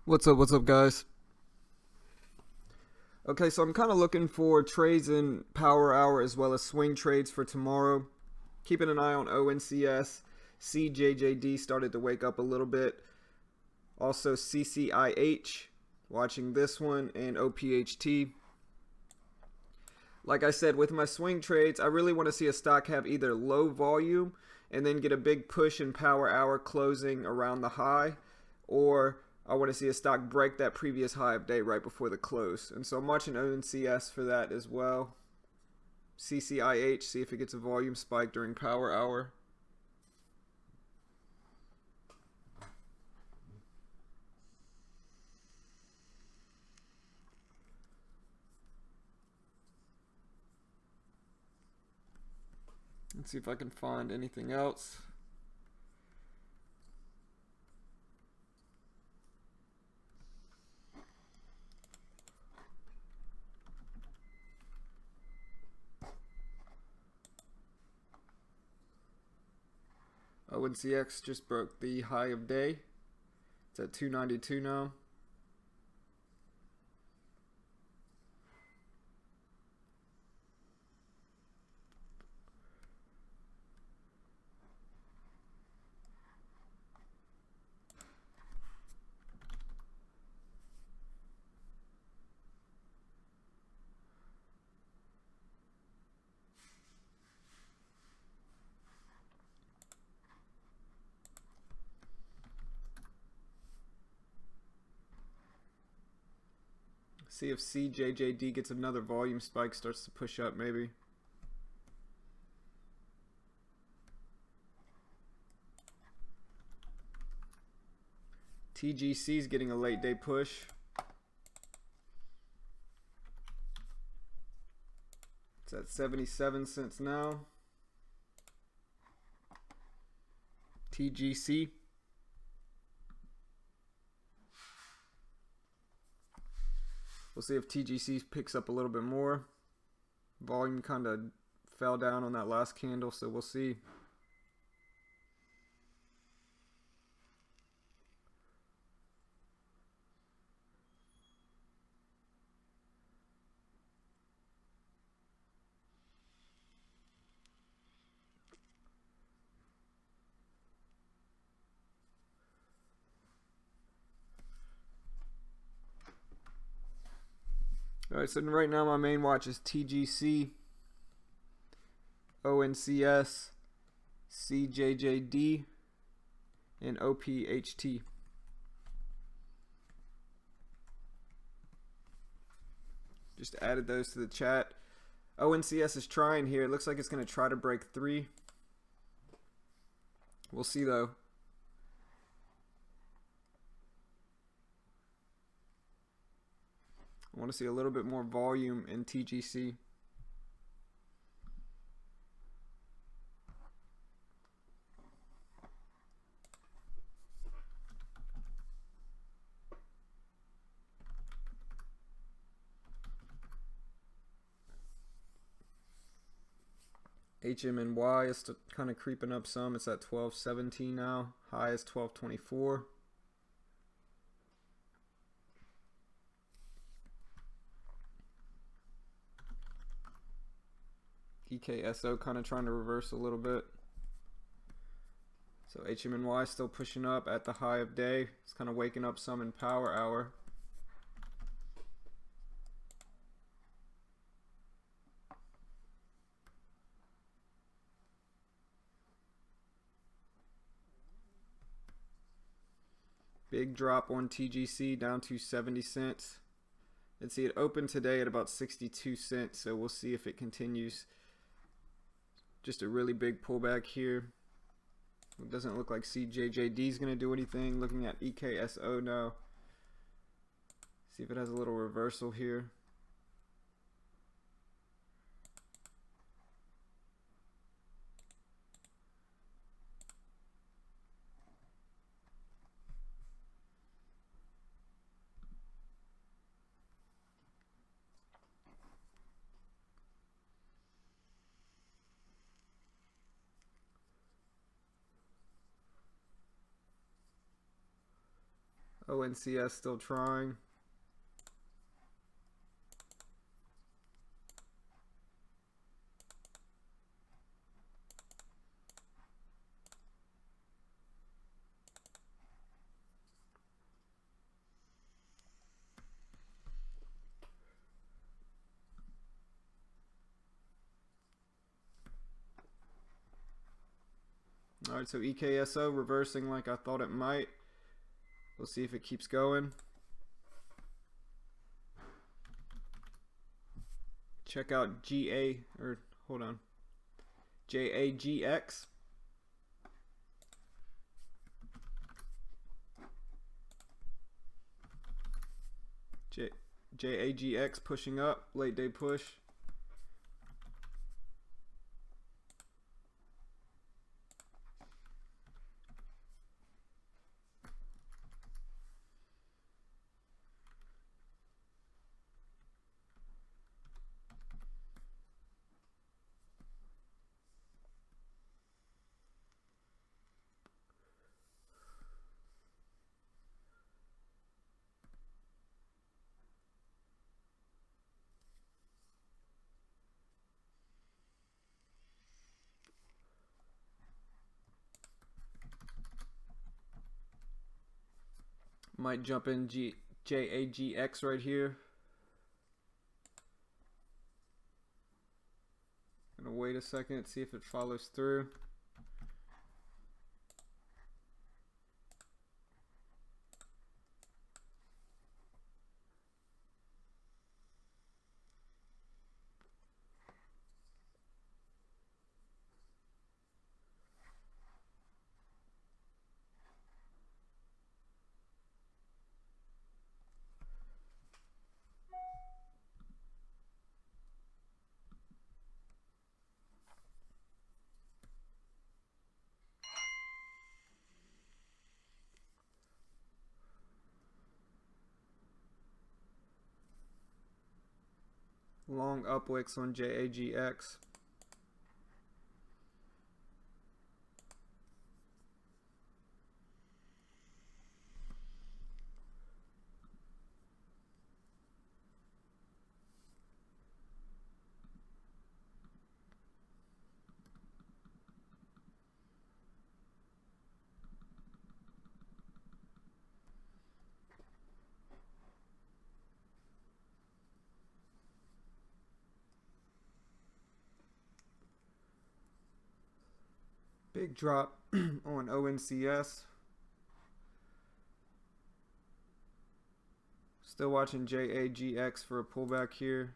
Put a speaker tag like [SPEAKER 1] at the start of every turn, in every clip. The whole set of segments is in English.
[SPEAKER 1] What's up, guys? Okay, so I'm kind of looking for trades in Power Hour as well as swing trades for tomorrow. Keeping an eye on ONCS. CJJD started to wake up a little bit. Also, CCIH, watching this one, and OPHT. Like I said, with my swing trades, I really want to see a stock have either low volume and then get a big push in Power Hour closing around the high, or I want to see a stock break that previous high of day right before the close. And so I'm watching ONCS for that as well. CCIH, see if it gets a volume spike during Power Hour. Let's see if I can find anything else. ONCX just broke the high of day. It's at 292 now. See if CJJD gets another volume spike, starts to push up maybe. TGC is getting a late day push. It's at 77 cents now. TGC. We'll see if TGC picks up a little bit more. Volume kind of fell down on that last candle, so we'll see. Alright, so right now my main watch is TGC, ONCS, CJJD, and OPHT. Just added those to the chat. ONCS is trying here. It looks like it's going to try to break 3. We'll see though. I want to see a little bit more volume in TGC. HMNY is kind of creeping up some. It's at 1217 now. High is 1224. EKSO kind of trying to reverse a little bit. So HMNY still pushing up at the high of day. It's kind of waking up some in Power Hour. Big drop on TGC down to 70 cents. And see it opened today at about 62 cents. So we'll see if it continues. Just a really big pullback here. It doesn't look like CJJD is going to do anything. Looking at EKSO now. See if it has a little reversal here. ONCS still trying. Alright, so EKSO reversing like I thought it might. We'll see if it keeps going. Check out JAGX. JAGX pushing up, late day push. Might jump in JAGX right here. Gonna wait a second, see if it follows through. Long upwicks on JAGX. Big drop on ONCS. Still watching JAGX for a pullback here.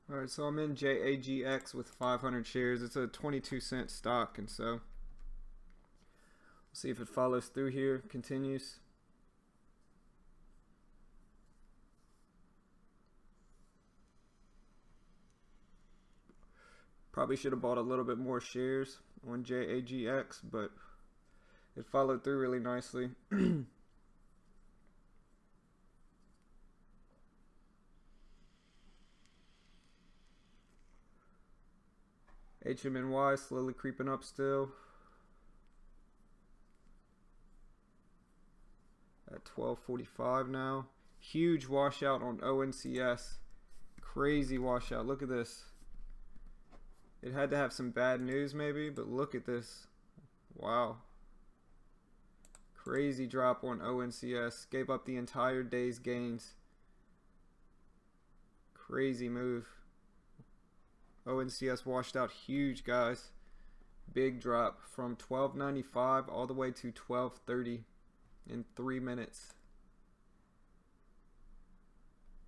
[SPEAKER 1] Alright, so I'm in JAGX with 500 shares. It's a 22-cent stock, and so we'll see if it follows through here, continues. Probably should have bought a little bit more shares on JAGX, but it followed through really nicely. HMNY slowly creeping up still at 12.45 now. Huge washout on ONCS. Crazy washout. Look at this. It had to have some bad news maybe, but look at this. Wow. Crazy drop on ONCS. Gave up the entire day's gains. Crazy move. ONCS washed out huge, guys. Big drop from 12.95 all the way to 12.30 in 3 minutes.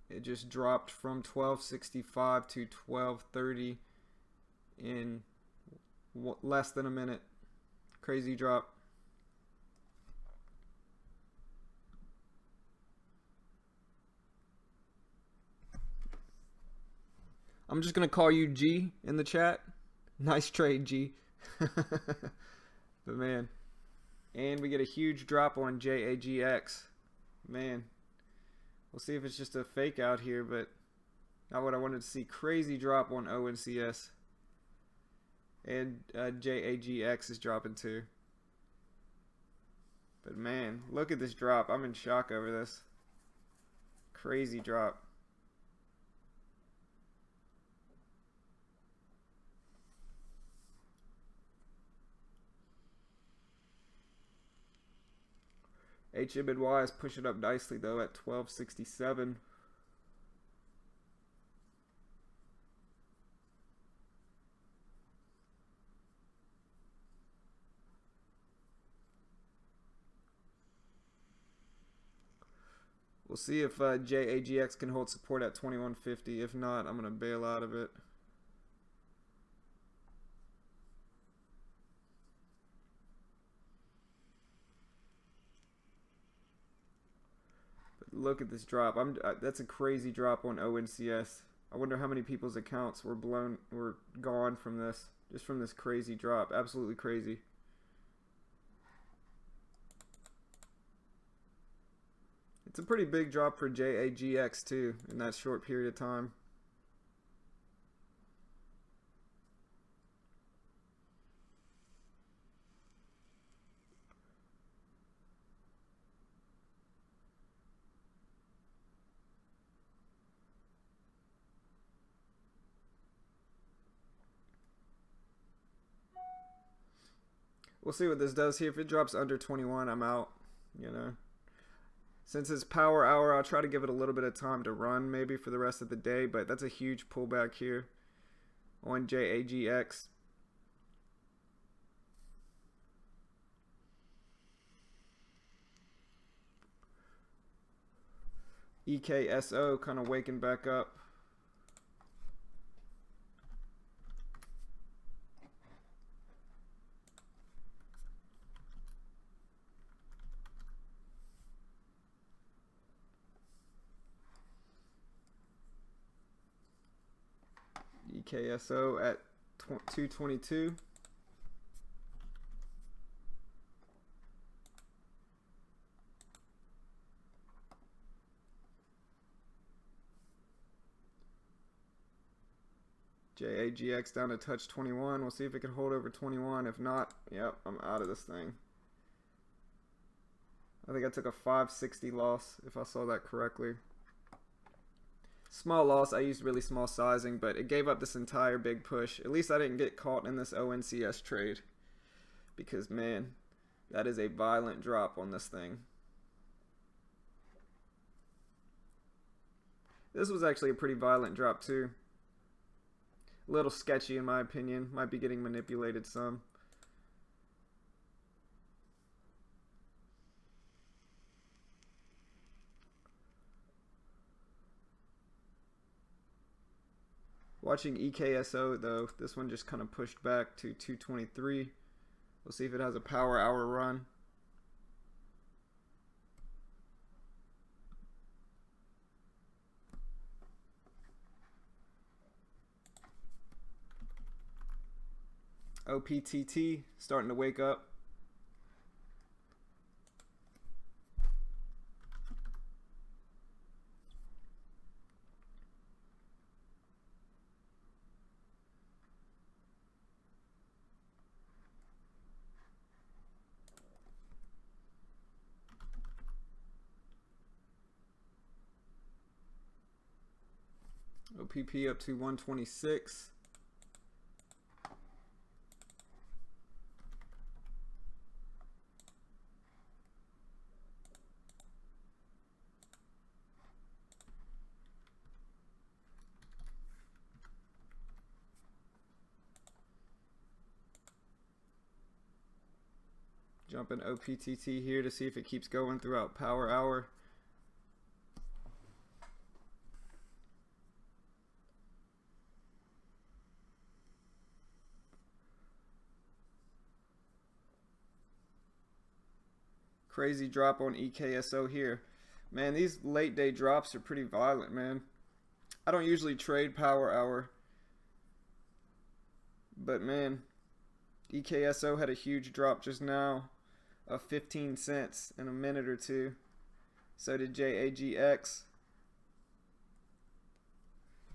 [SPEAKER 1] It just dropped from 1265 to 1230 in less than a minute. Crazy drop. I'm just going to call you G in the chat. Nice trade, G. But man. And we get a huge drop on JAGX. Man. We'll see if it's just a fake out here, but not what I wanted to see. Crazy drop on ONCS. And JAGX is dropping too. But man, look at this drop. I'm in shock over this. Crazy drop. HMNY is pushing up nicely though at 1267. We'll see if JAGX can hold support at 2150. If not, I'm going to bail out of it. But look at this drop. That's a crazy drop on ONCS. I wonder how many people's accounts were gone from this, just from this crazy drop. Absolutely crazy. It's a pretty big drop for JAGX too in that short period of time. We'll see what this does here. If it drops under 21, I'm out, you know. Since it's power hour, I'll try to give it a little bit of time to run maybe for the rest of the day, but that's a huge pullback here on JAGX. EKSO kind of waking back up. EKSO at 222. JAGX down to touch 21. We'll see if it can hold over 21. If not, yep, I'm out of this thing. I think I took a 560 loss if I saw that correctly. Small loss. I used really small sizing, but it gave up this entire big push. At least I didn't get caught in this ONCS trade, because man, that is a violent drop on this thing. This was actually a pretty violent drop too. A little sketchy in my opinion. Might be getting manipulated some. Watching EKSO though, this one just kind of pushed back to 223. We'll see if it has a power hour run. OPTT starting to wake up. OPP up to 126. Jumping OPTT here to see if it keeps going throughout power hour. Crazy drop on EKSO here. Man, these late day drops are pretty violent, man. I don't usually trade power hour, but man, EKSO had a huge drop just now of 15 cents in a minute or two. So did JAGX.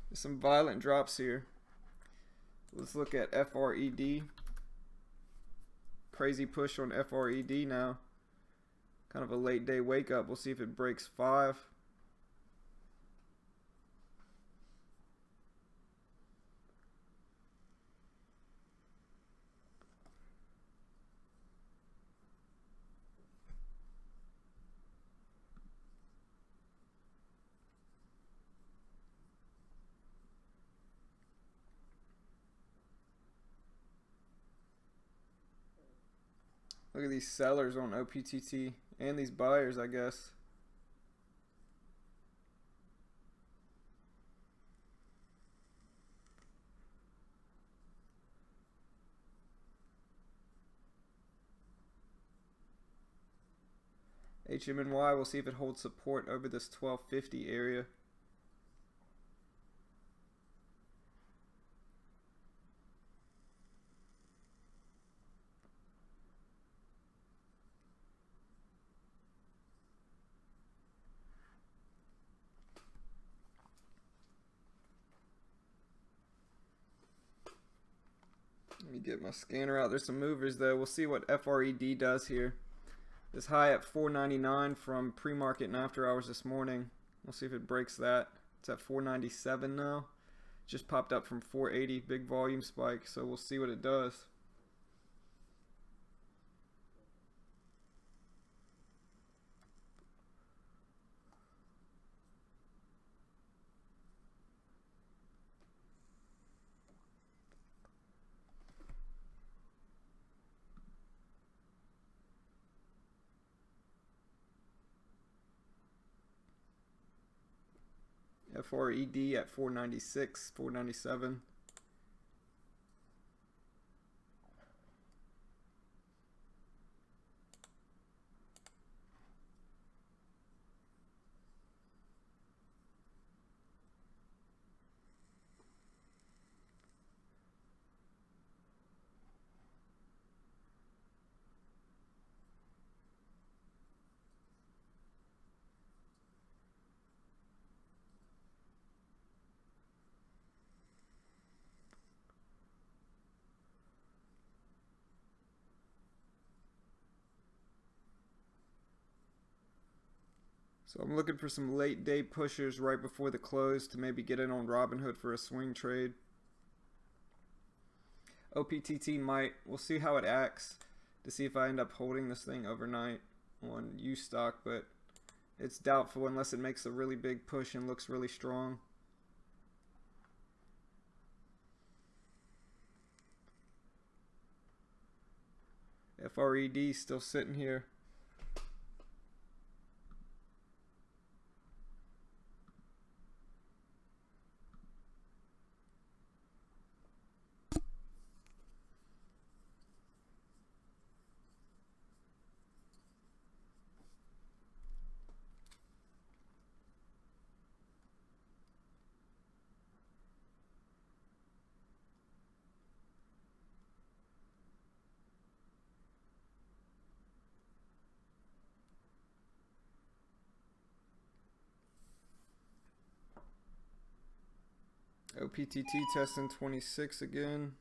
[SPEAKER 1] There's some violent drops here. Let's look at FRED. Crazy push on FRED now. Kind of a late day wake up. We'll see if it breaks 5. Look at these sellers on OPTT and these buyers, I guess. HMNY, we'll see if it holds support over this 1250 area. Let me get my scanner out. There's some movers though. We'll see what FRED does here. This high at 499 from pre-market and after hours this morning. We'll see if it breaks that. It's at 497 now. Just popped up from 480, big volume spike. So we'll see what it does. FRED at 496, 497. So I'm looking for some late day pushers right before the close to maybe get in on Robinhood for a swing trade. OPTT might. We'll see how it acts to see if I end up holding this thing overnight on UStock, but it's doubtful unless it makes a really big push and looks really strong. FRED still sitting here. OPTT testing 26 again.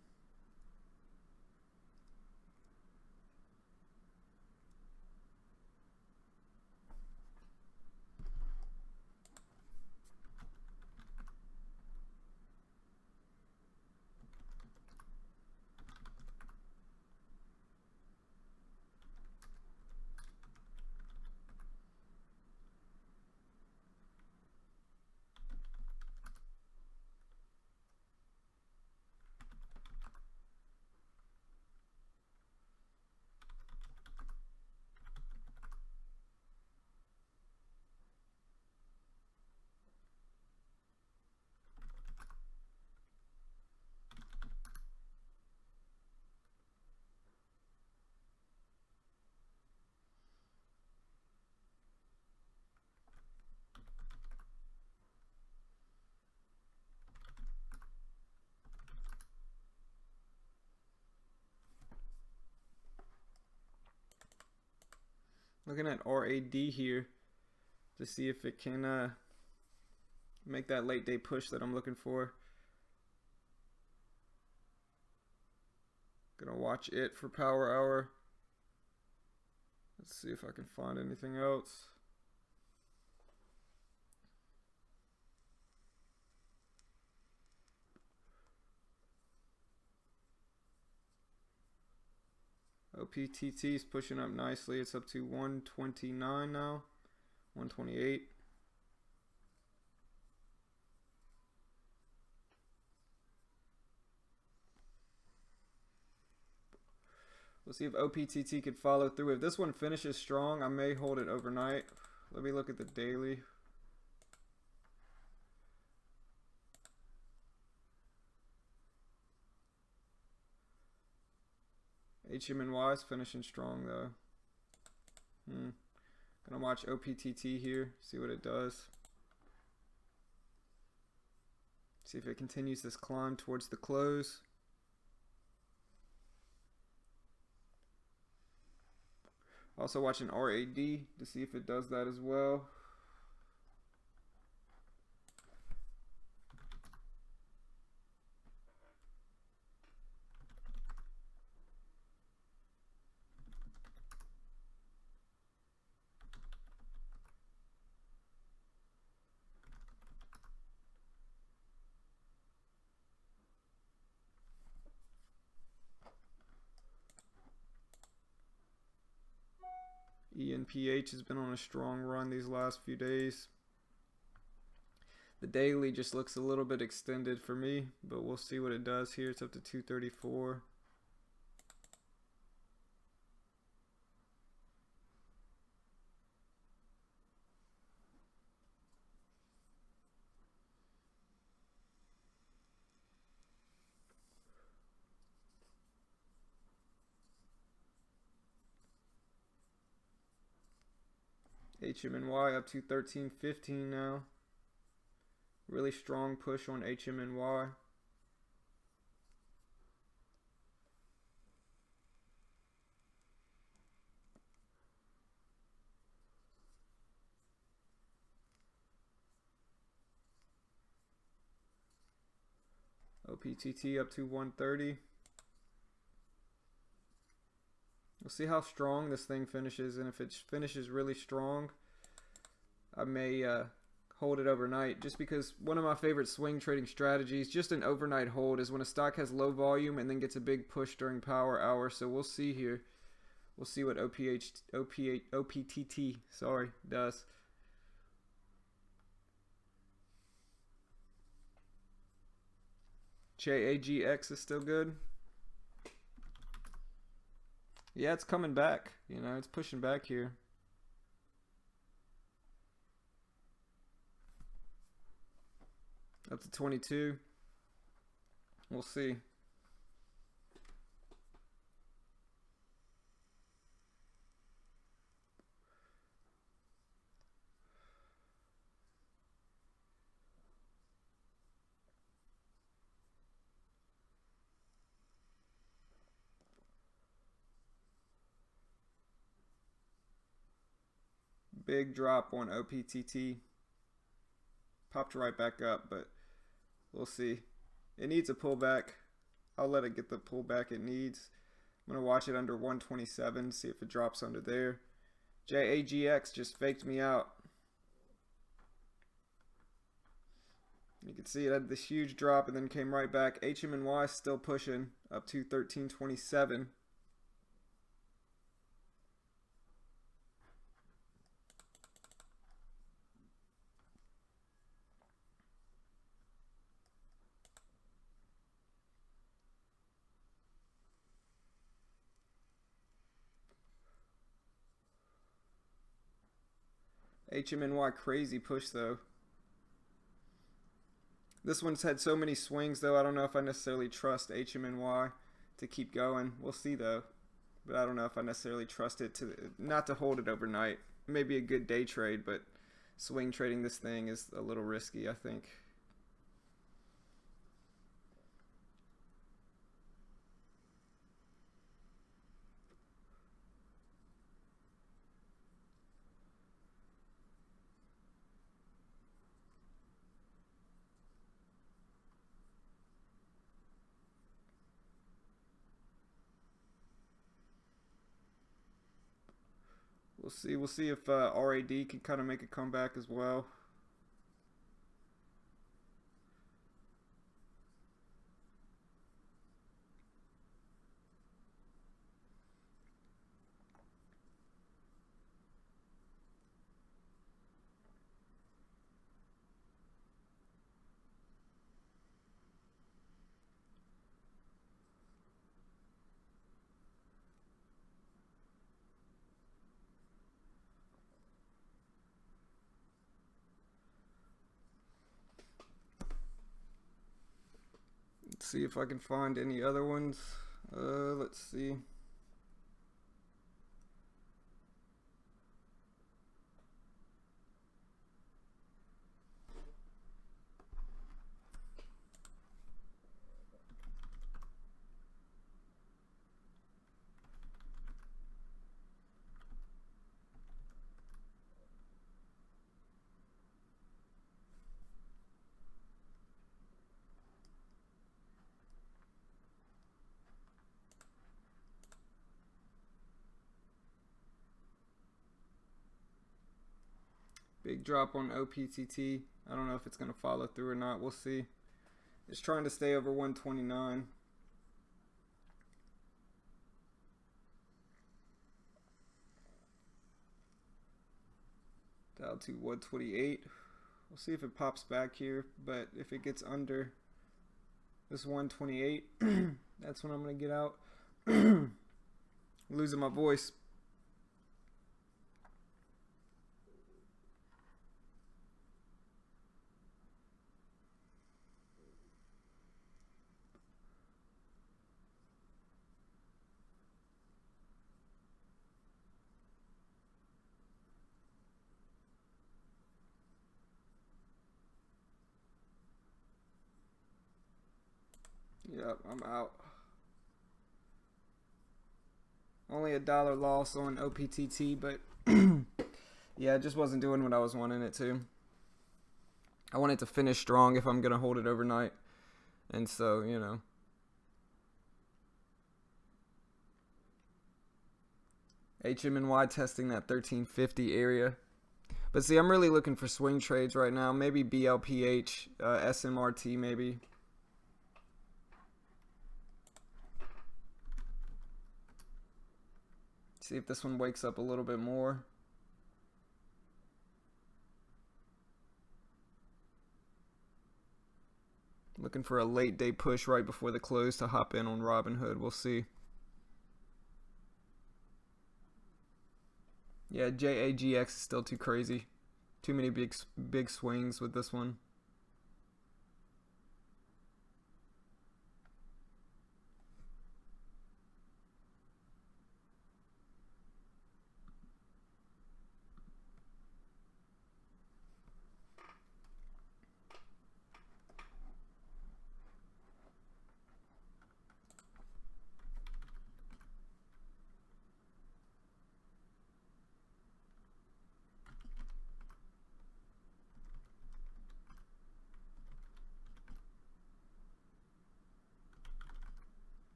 [SPEAKER 1] Looking at RAD here to see if it can make that late day push that I'm looking for. Gonna watch it for power hour. Let's see if I can find anything else. OPTT is pushing up nicely. It's up to 129 now, 128. We'll see if OPTT could follow through. If this one finishes strong, I may hold it overnight. Let me look at the daily. HMNY is finishing strong though. Gonna watch OPTT here, see what it does. See if it continues this climb towards the close. Also watching RAD to see if it does that as well. ENPH has been on a strong run these last few days. The daily just looks a little bit extended for me, but we'll see what it does here. It's up to 234. HMNY up to 13.15 now. Really strong push on HMNY. OPTT up to 130. We'll see how strong this thing finishes, and if it finishes really strong, I may hold it overnight, just because one of my favorite swing trading strategies, just an overnight hold, is when a stock has low volume and then gets a big push during power hour. So we'll see here. We'll see what OPTT does. JAGX is still good. Yeah, it's coming back. You know, it's pushing back here. Up to 22. We'll see. Big drop on OPTT. Popped right back up, but we'll see. It needs a pullback. I'll let it get the pullback it needs. I'm going to watch it under 127, see if it drops under there. JAGX just faked me out. You can see it had this huge drop and then came right back. HMNY still pushing up to 1327. HMNY crazy push though. This one's had so many swings though, I don't know if I necessarily trust HMNY to keep going. We'll see though. But I don't know if I necessarily trust it not to hold it overnight. Maybe a good day trade, but swing trading this thing is a little risky, I think. We'll see. We'll see if RAD can kind of make a comeback as well. Let's see if I can find any other ones. Let's see. Big drop on OPTT. I don't know if it's going to follow through or not. We'll see. It's trying to stay over 129. Down to 128. We'll see if it pops back here. But if it gets under this 128, that's when I'm going to get out. Losing my voice. Yep, I'm out. Only $1 loss on OPTT, but yeah, it just wasn't doing what I was wanting it to. I want it to finish strong if I'm going to hold it overnight. And so, you know. HMNY testing that 1350 area. But see, I'm really looking for swing trades right now. Maybe BLPH, SMRT maybe. See if this one wakes up a little bit more. Looking for a late day push right before the close to hop in on Robinhood. We'll see. Yeah, JAGX is still too crazy. Too many big swings with this one.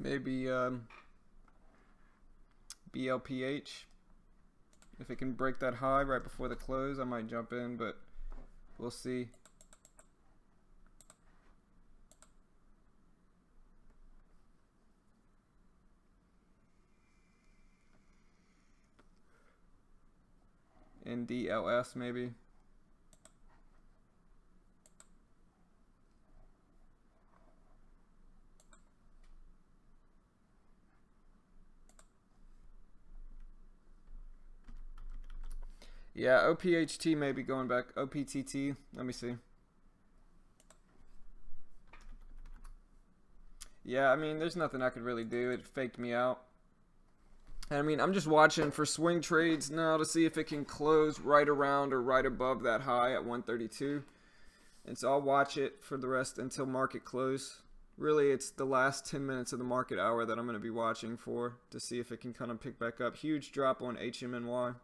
[SPEAKER 1] Maybe BLPH. If it can break that high right before the close, I might jump in, but we'll see. NDLS maybe. Yeah, OPHT may be going back. OPTT, let me see. Yeah, I mean, there's nothing I could really do. It faked me out. I mean, I'm just watching for swing trades now to see if it can close right around or right above that high at 132. And so I'll watch it for the rest until market close. Really, it's the last 10 minutes of the market hour that I'm going to be watching for to see if it can kind of pick back up. Huge drop on HMNY.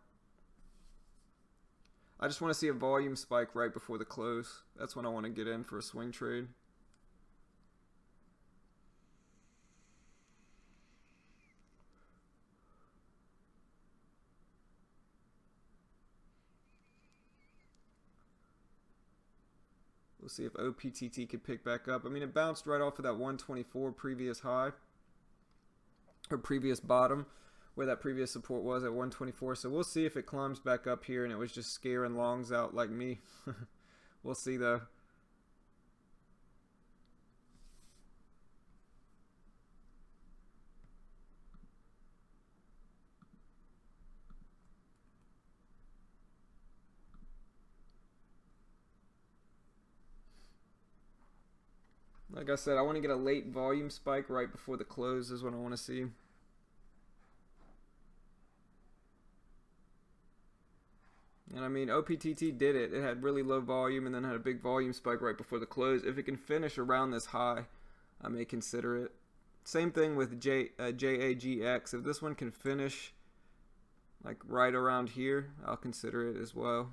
[SPEAKER 1] I just want to see a volume spike right before the close. That's when I want to get in for a swing trade. We'll see if OPTT could pick back up. I mean, it bounced right off of that 124 previous high, or previous bottom, where that previous support was at 124. So we'll see if it climbs back up here and it was just scaring longs out like me. We'll see though. Like I said, I want to get a late volume spike right before the close is what I want to see. And I mean, OPTT did it. It had really low volume and then had a big volume spike right before the close. If it can finish around this high, I may consider it. Same thing with JAGX. If this one can finish like right around here, I'll consider it as well.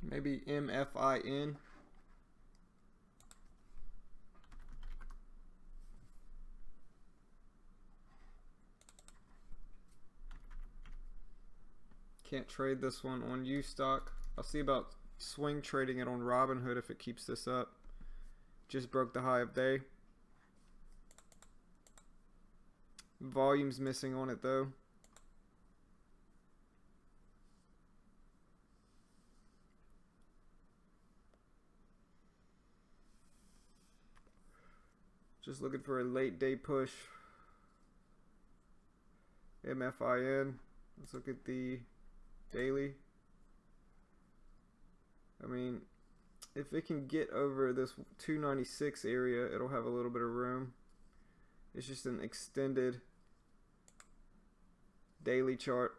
[SPEAKER 1] Maybe MFIN. Can't trade this one on UStock. I'll see about swing trading it on Robinhood if it keeps this up. Just broke the high of day. Volume's missing on it though. Just looking for a late day push. MFIN. Let's look at the daily. I mean, if it can get over this 296 area, it'll have a little bit of room. It's just an extended daily chart.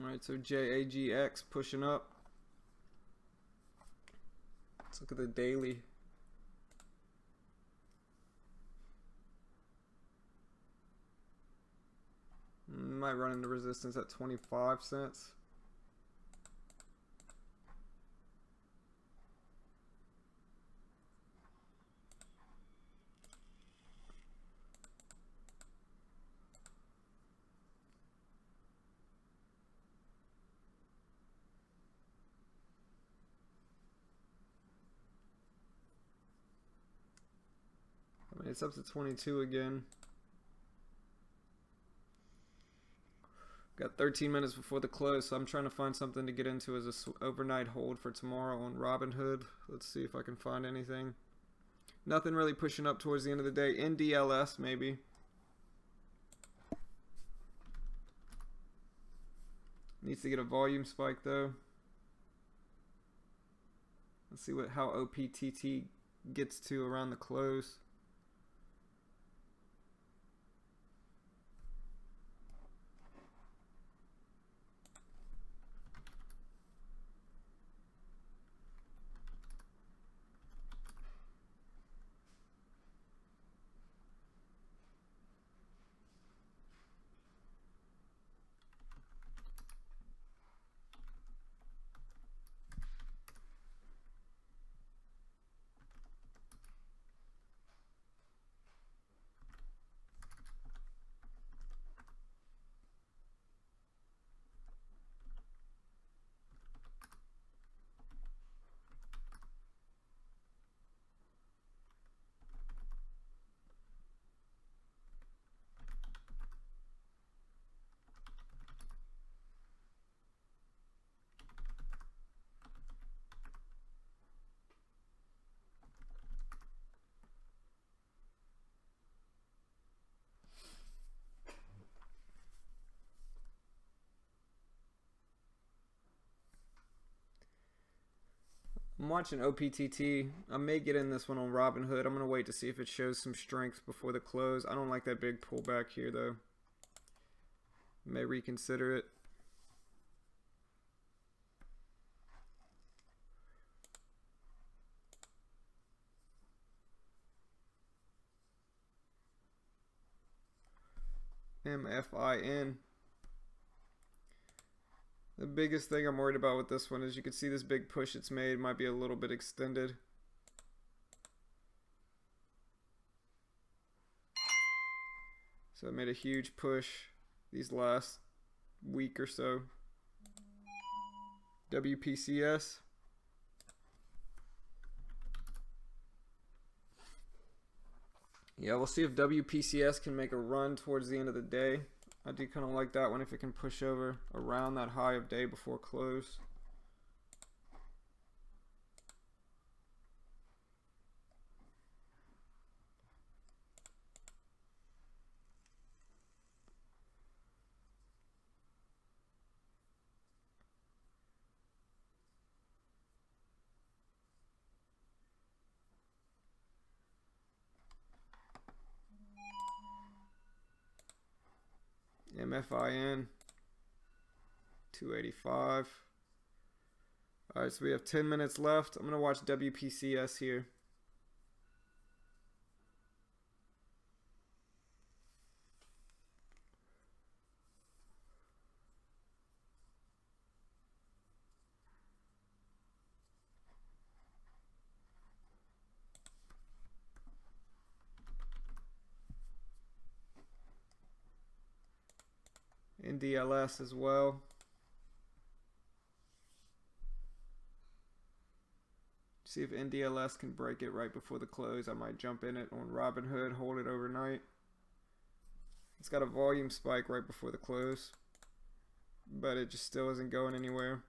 [SPEAKER 1] Alright, so JAGX pushing up. Let's look at the daily. Might run into resistance at 25 cents. It's up to 22 again. Got 13 minutes before the close, so I'm trying to find something to get into as a overnight hold for tomorrow on Robinhood. Let's see if I can find anything. Nothing really pushing up towards the end of the day. NDLS maybe. Needs to get a volume spike though. Let's see how OPTT gets to around the close. I'm watching OPTT. I may get in this one on Robinhood. I'm going to wait to see if it shows some strength before the close. I don't like that big pullback here, though. May reconsider it. MFIN. The biggest thing I'm worried about with this one is you can see this big push it's made might be a little bit extended. So it made a huge push these last week or so. WPCS. Yeah, we'll see if WPCS can make a run towards the end of the day. I do kind of like that one if it can push over around that high of day before close. MFIN 285. All right, so we have 10 minutes left. I'm going to watch WPCS here. NDLS as well. See if NDLS can break it right before the close. I might jump in it on Robinhood, hold it overnight. It's got a volume spike right before the close, but it just still isn't going anywhere.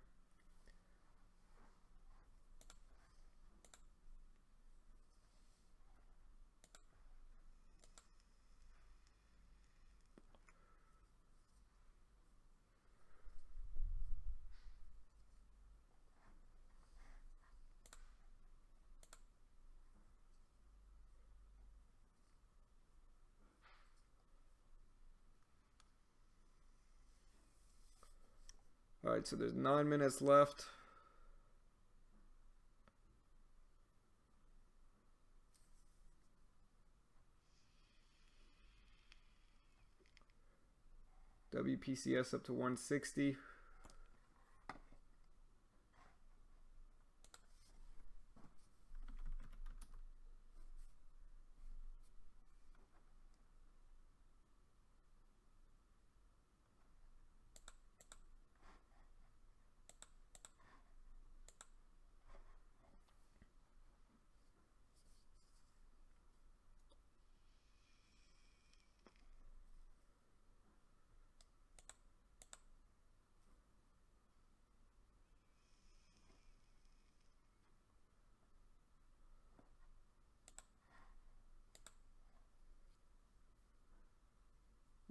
[SPEAKER 1] All right, so there's 9 minutes left. WPCS up to 160.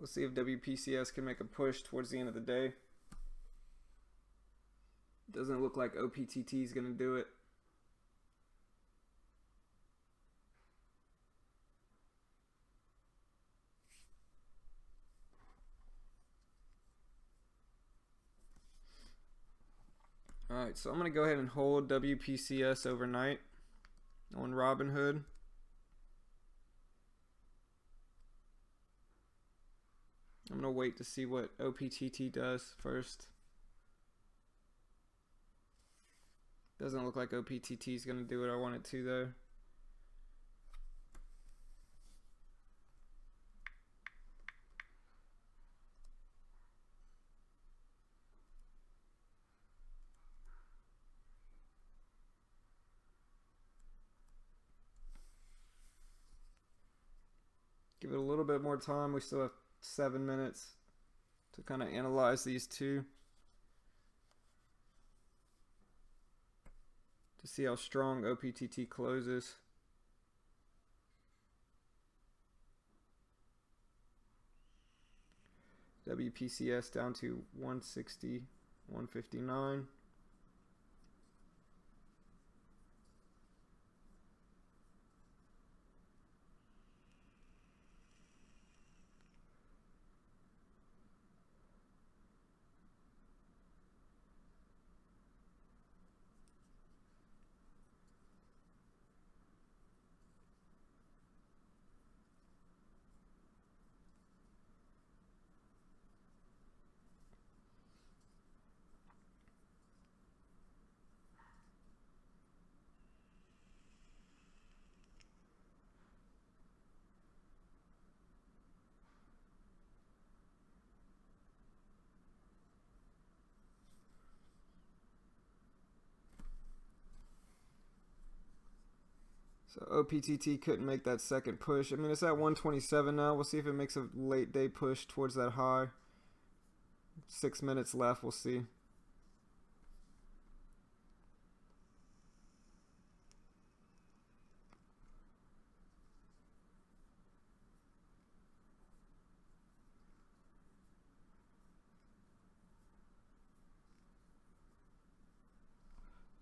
[SPEAKER 1] We'll see if WPCS can make a push towards the end of the day. Doesn't look like OPTT is going to do it. Alright, so I'm going to go ahead and hold WPCS overnight on Robinhood. I'm going to wait to see what OPTT does first. Doesn't look like OPTT is going to do what I want it to though. Give it a little bit more time. We still have 7 minutes to kind of analyze these two to see how strong OPTT closes. WPCS down to 160, 159. So OPTT couldn't make that second push. I mean, it's at 127 now. We'll see if it makes a late day push towards that high. 6 minutes left. We'll see.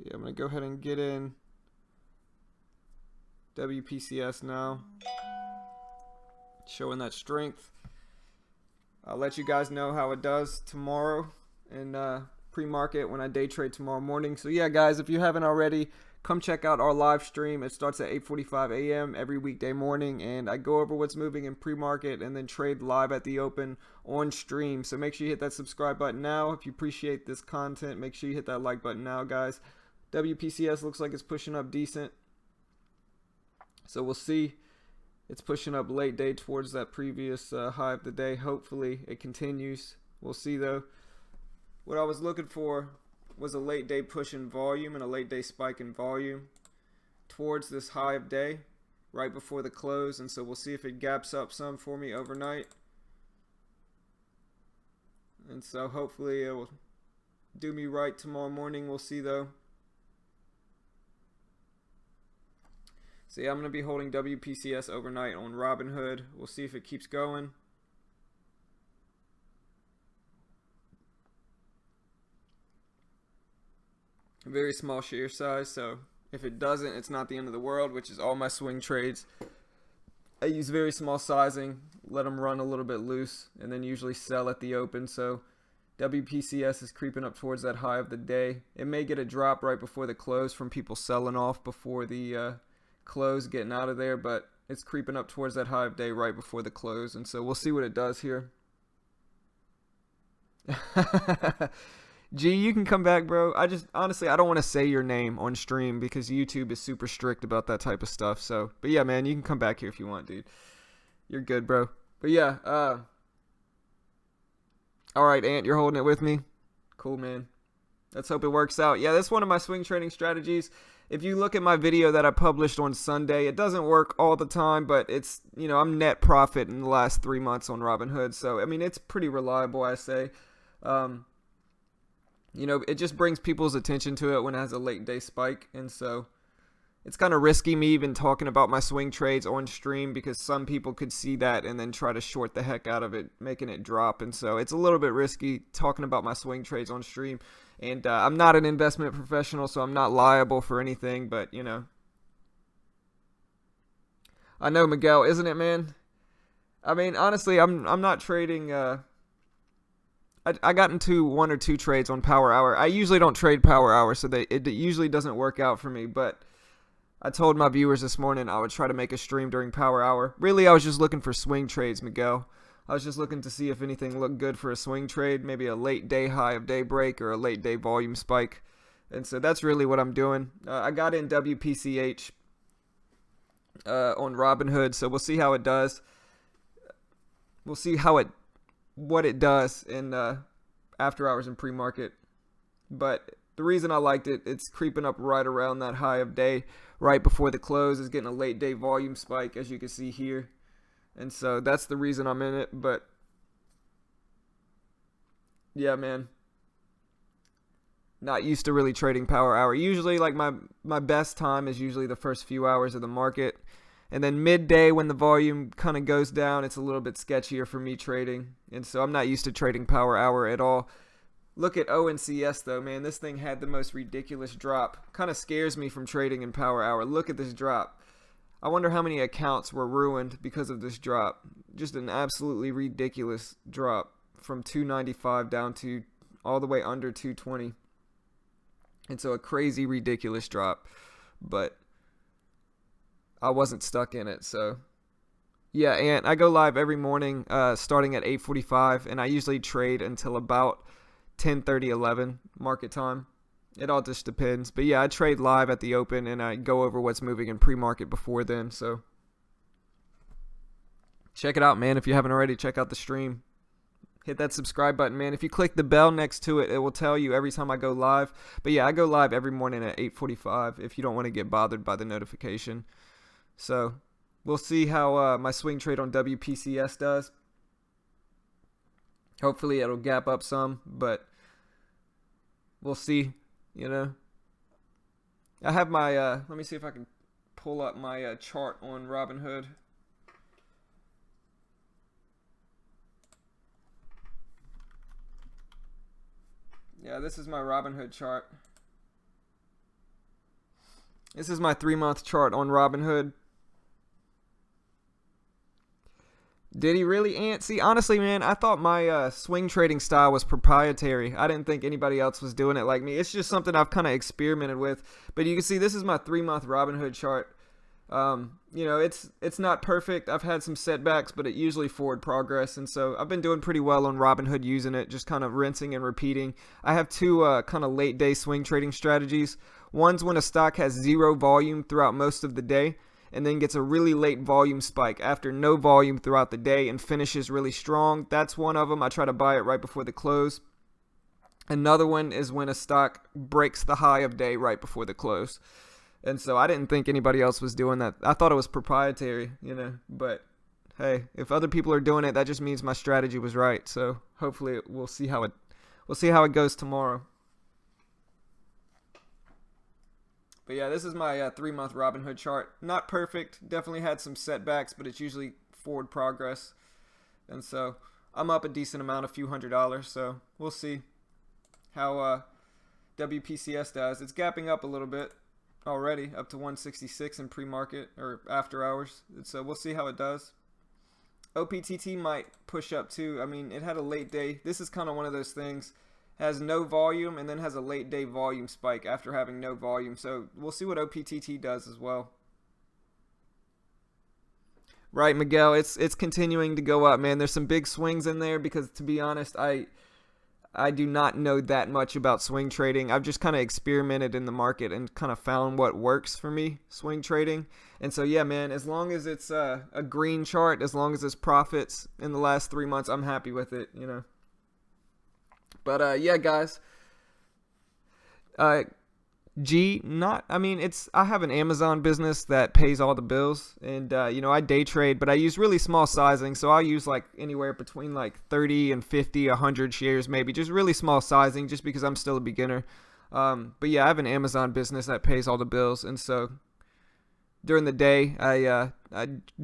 [SPEAKER 1] Yeah, I'm going to go ahead and get in WPCS now, showing that strength. I'll let you guys know how it does tomorrow in pre-market when I day trade tomorrow morning. So yeah, guys, if you haven't already, come check out our live stream. It starts at 8:45 a.m. every weekday morning, and I go over what's moving in pre-market and then trade live at the open on stream. So make sure you hit that subscribe button now. If you appreciate this content, make sure you hit that like button now, guys. WPCS looks like it's pushing up decent. So we'll see. It's pushing up late day towards that previous high of the day. Hopefully it continues. We'll see though. What I was looking for was a late day push in volume and a late day spike in volume towards this high of day right before the close. And so we'll see if it gaps up some for me overnight. And so hopefully it will do me right tomorrow morning. We'll see though. So yeah, I'm going to be holding WPCS overnight on Robinhood. We'll see if it keeps going. Very small share size, so if it doesn't, it's not the end of the world, which is all my swing trades. I use very small sizing, let them run a little bit loose, and then usually sell at the open. So WPCS is creeping up towards that high of the day. It may get a drop right before the close from people selling off before the close, getting out of there, but it's creeping up towards that high of day right before the close, and so we'll see what it does here. G, you can come back, bro. Honestly, I don't want to say your name on stream because YouTube is super strict about that type of stuff. So, but yeah, man, you can come back here if you want, dude. You're good, bro. But yeah, all right, Ant, you're holding it with me. Cool, man. Let's hope it works out. Yeah, that's one of my swing trading strategies. If you look at my video that I published on Sunday, it doesn't work all the time, but it's, you know, I'm net profit in the last 3 months on Robinhood. So, I mean, it's pretty reliable, I say. You know, it just brings people's attention to it when it has a late day spike. And so it's kind of risky me even talking about my swing trades on stream because some people could see that and then try to short the heck out of it, making it drop. And so it's a little bit risky talking about my swing trades on stream. And I'm not an investment professional, so I'm not liable for anything. But, you know, I know, Miguel, isn't it, man? I mean, honestly, I'm not trading. I got into 1 or 2 trades on Power Hour. I usually don't trade Power Hour, so it usually doesn't work out for me. But I told my viewers this morning I would try to make a stream during Power Hour. Really, I was just looking for swing trades, Miguel. I was just looking to see if anything looked good for a swing trade, maybe a late day high of day break or a late day volume spike. And so that's really what I'm doing. I got in WPCH on Robinhood, so we'll see how it does. We'll see what it does in after hours and pre-market. But the reason I liked it, it's creeping up right around that high of day right before the close. Is getting a late day volume spike, as you can see here. And so that's the reason I'm in it. But yeah, man, not used to really trading Power Hour. Usually, like, my best time is usually the first few hours of the market. And then midday, when the volume kind of goes down, it's a little bit sketchier for me trading. And so I'm not used to trading Power Hour at all. Look at ONCS, though, man. This thing had the most ridiculous drop. Kind of scares me from trading in Power Hour. Look at this drop. I wonder how many accounts were ruined because of this drop. Just an absolutely ridiculous drop from 295 down to all the way under 220. And so a crazy, ridiculous drop. But I wasn't stuck in it, so yeah. And I go live every morning starting at 8:45, and I usually trade until about 10:30, 11 market time. It all just depends. But yeah, I trade live at the open, and I go over what's moving in pre-market before then. So check it out, man. If you haven't already, check out the stream. Hit that subscribe button, man. If you click the bell next to it, it will tell you every time I go live. But yeah, I go live every morning at 8:45 if you don't want to get bothered by the notification. So we'll see how my swing trade on WPCS does. Hopefully it'll gap up some, but we'll see, you know. I have my, let me see if I can pull up my chart on Robinhood. Yeah, this is my Robinhood chart. This is my 3-month chart on Robinhood. Did he really, Ant? See, honestly, man, I thought my swing trading style was proprietary. I didn't think anybody else was doing it like me. It's just something I've kind of experimented with. But you can see this is my 3-month Robinhood chart. You know, it's not perfect. I've had some setbacks, but it usually forward progress. And so I've been doing pretty well on Robinhood using it, just kind of rinsing and repeating. I have 2 kind of late day swing trading strategies. One's when a stock has 0 volume throughout most of the day, and then gets a really late volume spike after no volume throughout the day and finishes really strong. That's one of them. I try to buy it right before the close. Another one is when a stock breaks the high of day right before the close. And so I didn't think anybody else was doing that. I thought it was proprietary, you know, but hey, if other people are doing it, that just means my strategy was right. So hopefully we'll see how it goes tomorrow. But yeah, this is my 3-month Robinhood chart. Not perfect. Definitely had some setbacks, but it's usually forward progress. And so I'm up a decent amount, a few $100s. So we'll see how WPCS does. It's gapping up a little bit already, up to 166 in pre-market or after hours. So we'll see how it does. OPTT might push up too. I mean, it had a late day. This is kind of one of those things. Has no volume and then has a late day volume spike after having no volume. So we'll see what OPTT does as well. Right, Miguel, it's continuing to go up, man. There's some big swings in there because, to be honest, I do not know that much about swing trading. I've just kind of experimented in the market and kind of found what works for me, swing trading. And so, yeah, man, as long as it's a green chart, as long as it's profits in the last 3 months, I'm happy with it, you know. But yeah, guys. I have an Amazon business that pays all the bills, and you know, I day trade, but I use really small sizing, so I'll use like anywhere between like 30 and 50, 100 shares maybe, just really small sizing, just because I'm still a beginner. But yeah, I have an Amazon business that pays all the bills, and so during the day. I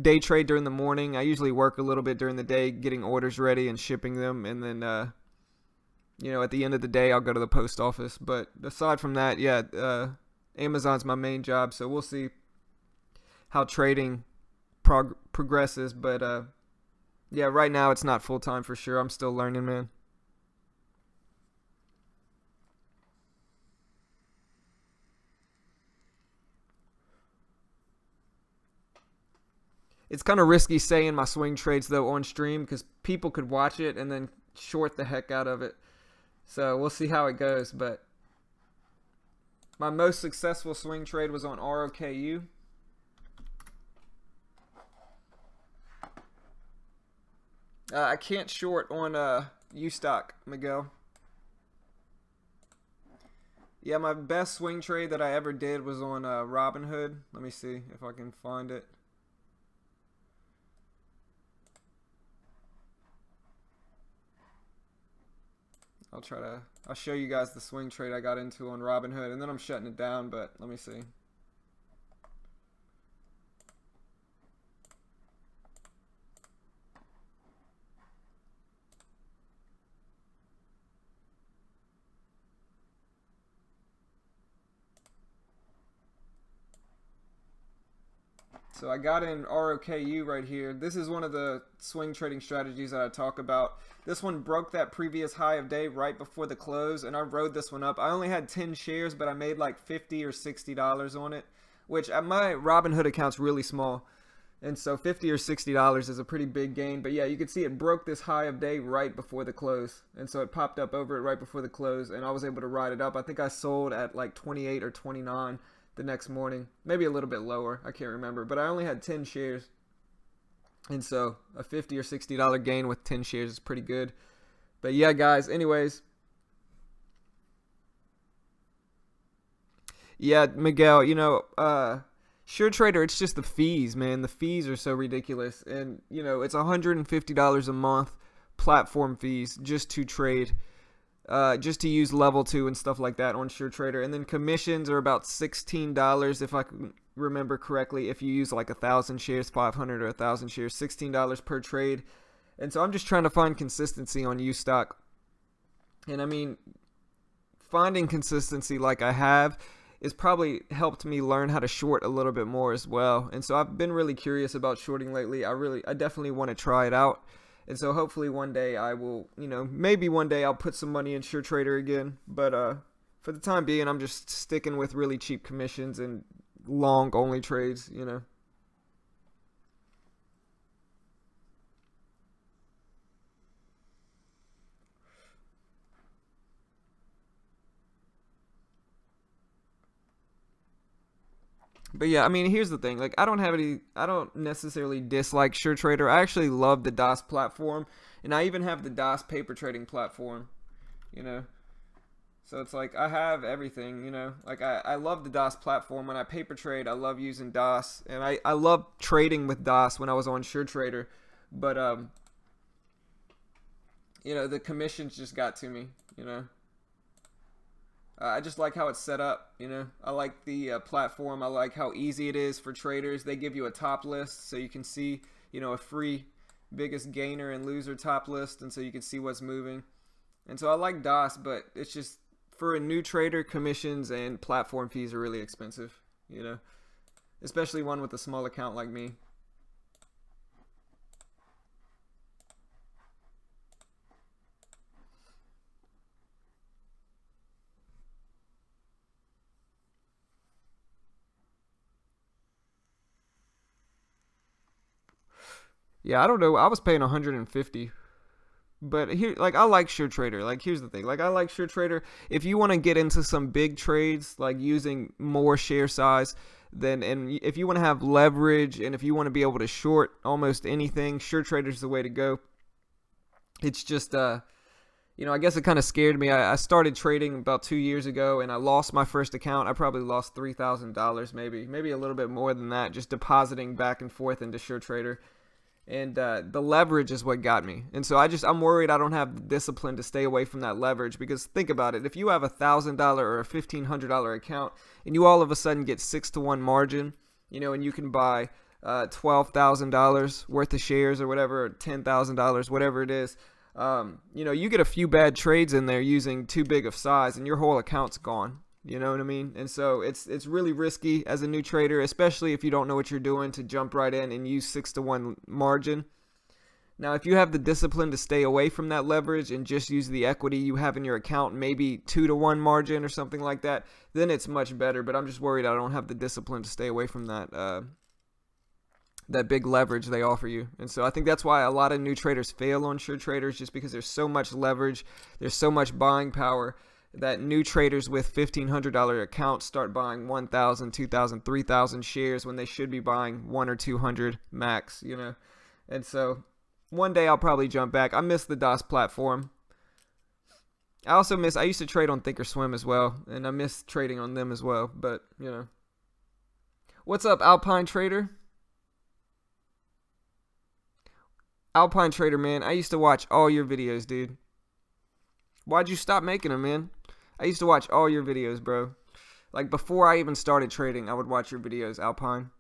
[SPEAKER 1] day trade during the morning. I usually work a little bit during the day getting orders ready and shipping them, and then at the end of the day I'll go to the post office. But aside from that, Amazon's my main job, so we'll see how trading progresses. But right now it's not full time for sure. I'm still learning, man. It's kind of risky saying my swing trades though on stream because people could watch it and then short the heck out of it. So we'll see how it goes. But my most successful swing trade was on ROKU. I can't short on UStock, Miguel. Yeah, my best swing trade that I ever did was on Robinhood. Let me see if I can find it. I'll show you guys the swing trade I got into on Robinhood, and then I'm shutting it down, but let me see. So I got in ROKU right here. This is one of the swing trading strategies that I talk about. This one broke that previous high of day right before the close, and I rode this one up. I only had 10 shares, but I made like $50 or $60 on it, which at my Robinhood account's really small. And so $50 or $60 is a pretty big gain. But yeah, you can see it broke this high of day right before the close. And so it popped up over it right before the close, and I was able to ride it up. I think I sold at like 28 or 29 the next morning, maybe a little bit lower, I can't remember, but I only had 10 shares, and so a $50 or $60 gain with 10 shares is pretty good. But yeah, guys, anyways, yeah, Miguel, SureTrader, it's just the fees, man. The fees are so ridiculous, and it's $150 a month platform fees just to trade. Just to use level 2 and stuff like that on SureTrader. And then commissions are about $16 if I can remember correctly. If you use like 1,000 shares, 500 or 1,000 shares, $16 per trade. And so I'm just trying to find consistency on UStock. And I mean, finding consistency like I have is probably helped me learn how to short a little bit more as well. And so I've been really curious about shorting lately. I definitely want to try it out. And so hopefully one day I will, maybe one day I'll put some money in SureTrader again. But for the time being, I'm just sticking with really cheap commissions and long only trades, But yeah, I mean, here's the thing. Like, I don't necessarily dislike SureTrader. I actually love the DOS platform, and I even have the DOS paper trading platform, you know. So it's like I have everything, Like I love the DOS platform. When I paper trade, I love using DOS, and I love trading with DOS when I was on SureTrader. But the commissions just got to me. I just like how it's set up, I like the platform. I like how easy it is for traders. They give you a top list so you can see, a free biggest gainer and loser top list, and so you can see what's moving. And so I like DOS, but it's just for a new trader, commissions and platform fees are really expensive, especially one with a small account like me. Yeah, I don't know. I was paying 150. But here, like, I like SureTrader. Like, here's the thing. Like, I like SureTrader. If you want to get into some big trades, like using more share size, and if you want to have leverage, and if you want to be able to short almost anything, SureTrader is the way to go. It's just, I guess it kind of scared me. I started trading about 2 years ago, and I lost my first account. I probably lost $3,000, maybe a little bit more than that, just depositing back and forth into SureTrader. And the leverage is what got me. And so I'm worried I don't have the discipline to stay away from that leverage, because think about it. If you have $1,000 or a $1,500 account and you all of a sudden get 6-to-1 margin, and you can buy $12,000 worth of shares or whatever, or $10,000, whatever it is. You get a few bad trades in there using too big of size, and your whole account's gone. You know what I mean? And so it's really risky as a new trader, especially if you don't know what you're doing, to jump right in and use 6-to-1 margin. Now, if you have the discipline to stay away from that leverage and just use the equity you have in your account, maybe 2-to-1 margin or something like that, then it's much better. But I'm just worried I don't have the discipline to stay away from that big leverage they offer you. And so I think that's why a lot of new traders fail on sure traders, just because there's so much leverage, there's so much buying power, that new traders with $1,500 accounts start buying 1,000, 2,000, 3,000 shares when they should be buying 100 or 200 max, And so one day I'll probably jump back. I miss the DOS platform. I used to trade on Thinkorswim as well, and I miss trading on them as well, but, What's up, Alpine Trader? Alpine Trader, man, I used to watch all your videos, dude. Why'd you stop making them, man? I used to watch all your videos, bro. Like, before I even started trading, I would watch your videos, Alpine.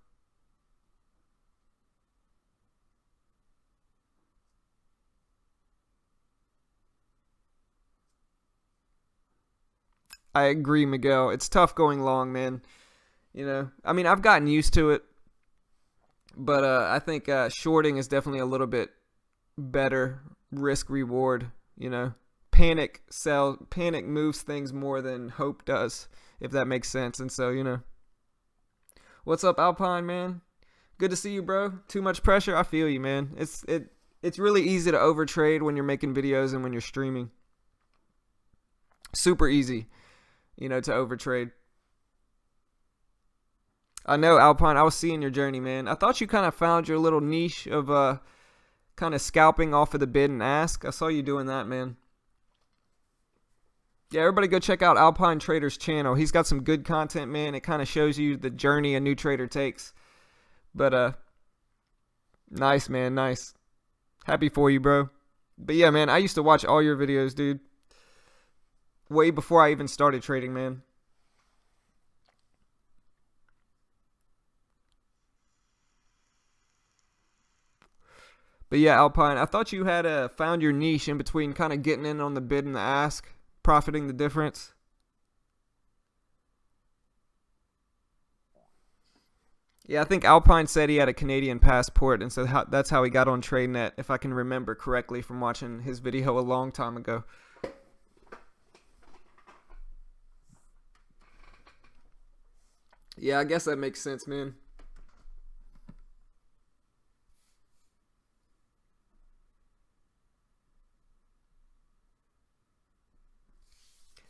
[SPEAKER 1] I agree, Miguel. It's tough going long, man. I mean, I've gotten used to it, but I think shorting is definitely a little bit better risk reward. Panic moves things more than hope does, if that makes sense. And so, what's up, Alpine, man? Good to see you, bro. Too much pressure? I feel you, man. It's really easy to overtrade when you're making videos and when you're streaming. Super easy, to overtrade. I know, Alpine. I was seeing your journey, man. I thought you kind of found your little niche of kind of scalping off of the bid and ask. I saw you doing that, man. Yeah, everybody go check out Alpine Trader's channel. He's got some good content, man. It kind of shows you the journey a new trader takes. But nice, man, nice. Happy for you, bro. But yeah, man, I used to watch all your videos, dude. Way before I even started trading, man. But yeah, Alpine, I thought you had found your niche in between kind of getting in on the bid and the ask, profiting the difference. Yeah, I think Alpine said he had a Canadian passport, and so that's how he got on TradeNet, if I can remember correctly from watching his video a long time ago. Yeah, I guess that makes sense, man.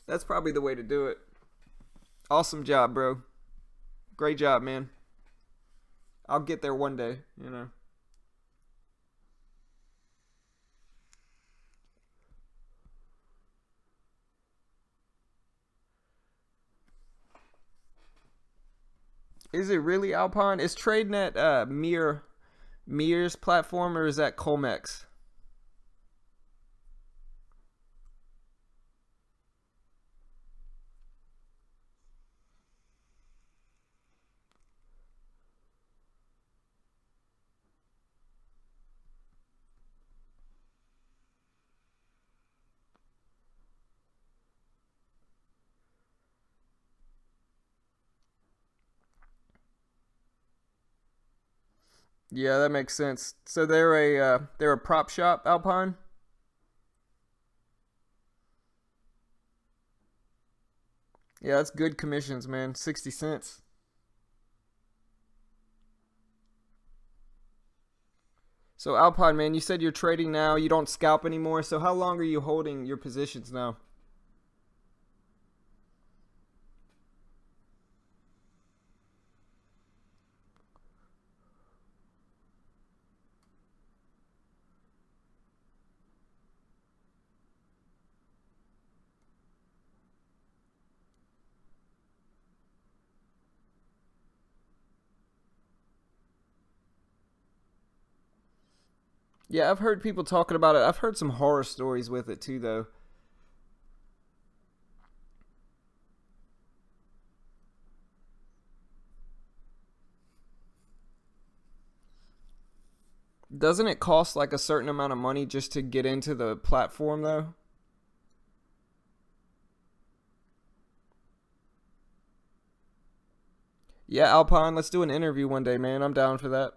[SPEAKER 1] That's probably the way to do it. Awesome job, bro. Great job, man. I'll get there one day, Is it really, Alpine? Is TradeNet Mir's platform, or is that Colmex? Yeah, that makes sense. So they're a prop shop, Alpine. Yeah, that's good commissions, man. 60 cents. So Alpine, man, you said you're trading now. You don't scalp anymore. So how long are you holding your positions now? Yeah, I've heard people talking about it. I've heard some horror stories with it too, though. Doesn't it cost like a certain amount of money just to get into the platform though? Yeah, Alpine, let's do an interview one day, man. I'm down for that.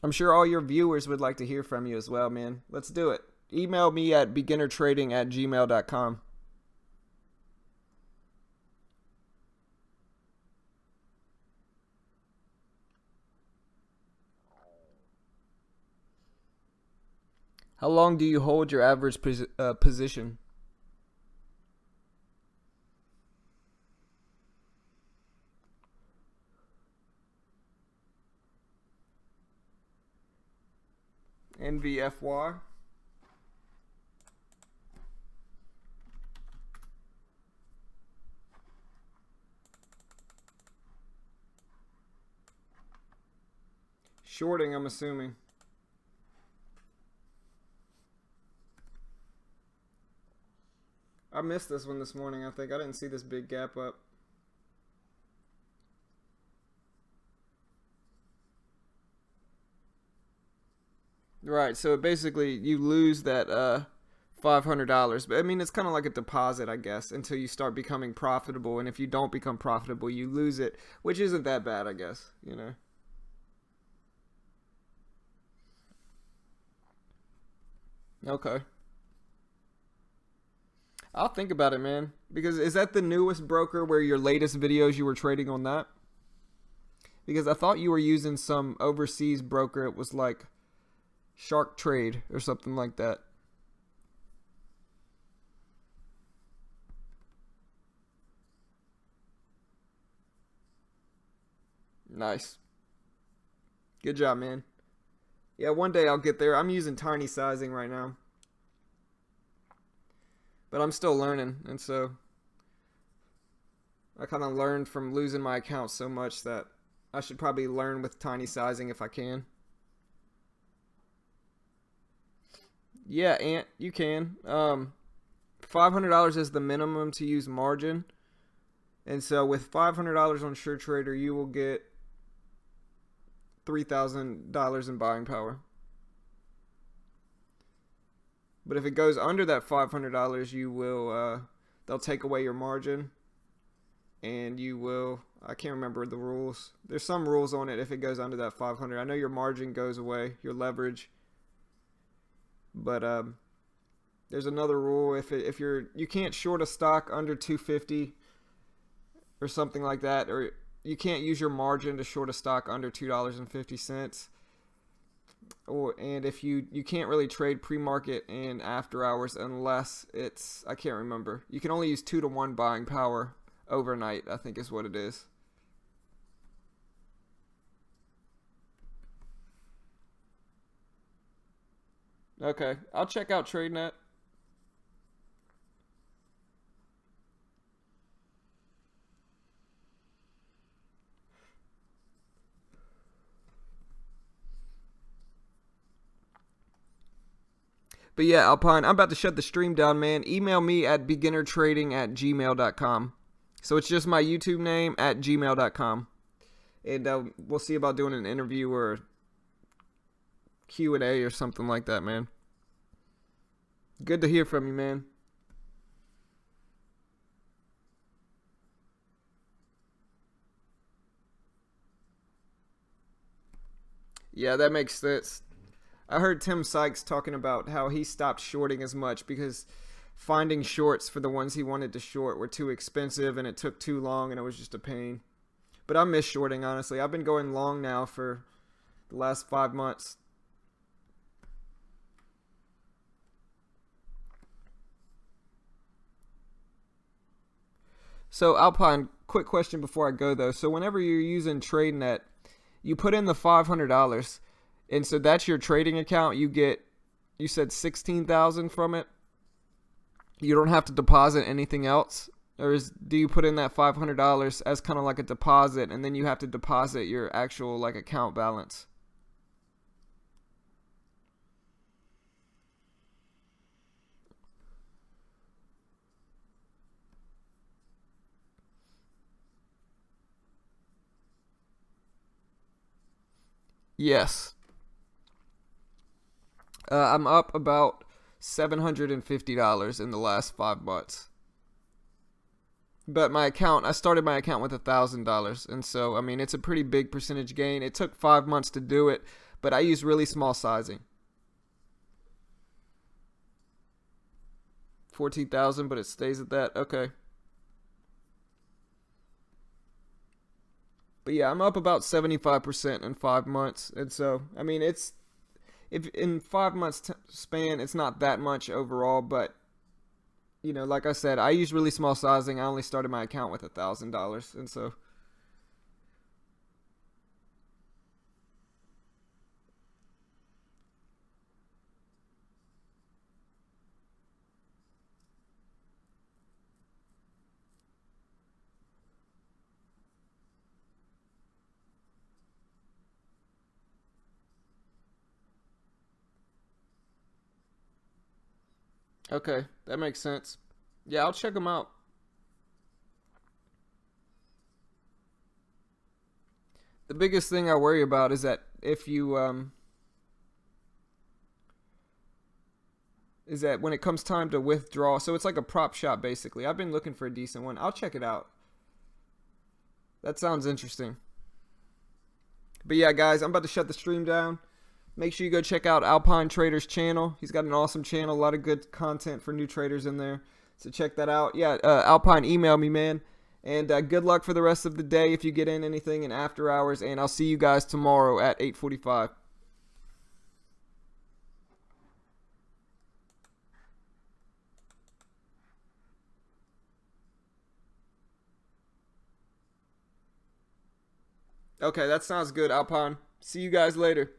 [SPEAKER 1] I'm sure all your viewers would like to hear from you as well, man. Let's do it. Email me at beginnertrading@gmail.com. How long do you hold your average position? NVFY. Shorting, I'm assuming. I missed this one this morning, I think. I didn't see this big gap up. Right, so basically you lose that $500. But I mean, it's kind of like a deposit, I guess, until you start becoming profitable. And if you don't become profitable, you lose it, which isn't that bad, I guess, you know. Okay. I'll think about it, man. Because is that the newest broker where your latest videos you were trading on that? Because I thought you were using some overseas broker. It was like Shark Trade or something like that. Nice. Good job, man. Yeah, one day I'll get there. I'm using tiny sizing right now. But I'm still learning. And so I kind of learned from losing my account so much that I should probably learn with tiny sizing if I can. Yeah, Ant, you can. $500 is the minimum to use margin. And so with $500 on SureTrader, you will get $3,000 in buying power. But if it goes under that $500, you will they'll take away your margin, and you will, I can't remember the rules. There's some rules on it if it goes under that 500. I know your margin goes away, your leverage, but there's another rule if you can't short a stock under 250 or something like that, or you can't use your margin to short a stock under $2.50. And if you can't really trade pre-market and after hours unless it's, I can't remember. You can only use 2-to-1 buying power overnight, I think is what it is. Okay, I'll check out TradeNet. But yeah, Alpine, I'm about to shut the stream down, man. Email me at beginnertrading@gmail.com. So it's just my YouTube name at gmail.com. And we'll see about doing an interview or Q&A or something like that, man. Good to hear from you, man. Yeah, that makes sense. I heard Tim Sykes talking about how he stopped shorting as much because finding shorts for the ones he wanted to short were too expensive and it took too long and it was just a pain. But I miss shorting, honestly. I've been going long now for the last 5 months. So Alpine, quick question before I go though. So whenever you're using TradeNet, you put in the $500, and so that's your trading account. You said 16,000 from it. You don't have to deposit anything else, or do you put in that $500 as kind of like a deposit, and then you have to deposit your actual like account balance? Yes. I'm up about $750 in the last 5 months. But my account, I started my account with $1,000, and so I mean it's a pretty big percentage gain. It took 5 months to do it, but I use really small sizing. 14,000, but it stays at that. Okay. But yeah, I'm up about 75% in 5 months, and so I mean it's if in 5 months span it's not that much overall, but like I said, I use really small sizing. I only started my account with $1,000, and so okay, that makes sense. Yeah, I'll check them out. The biggest thing I worry about is that if you is that when it comes time to withdraw, so it's like a prop shop basically. I've been looking for a decent one. I'll check it out. That sounds interesting. But yeah, guys, I'm about to shut the stream down. Make sure you go check out Alpine Trader's channel. He's got an awesome channel, a lot of good content for new traders in there. So check that out. Yeah, Alpine, email me, man. And good luck for the rest of the day if you get in anything in after hours. And I'll see you guys tomorrow at 8:45. Okay, that sounds good, Alpine. See you guys later.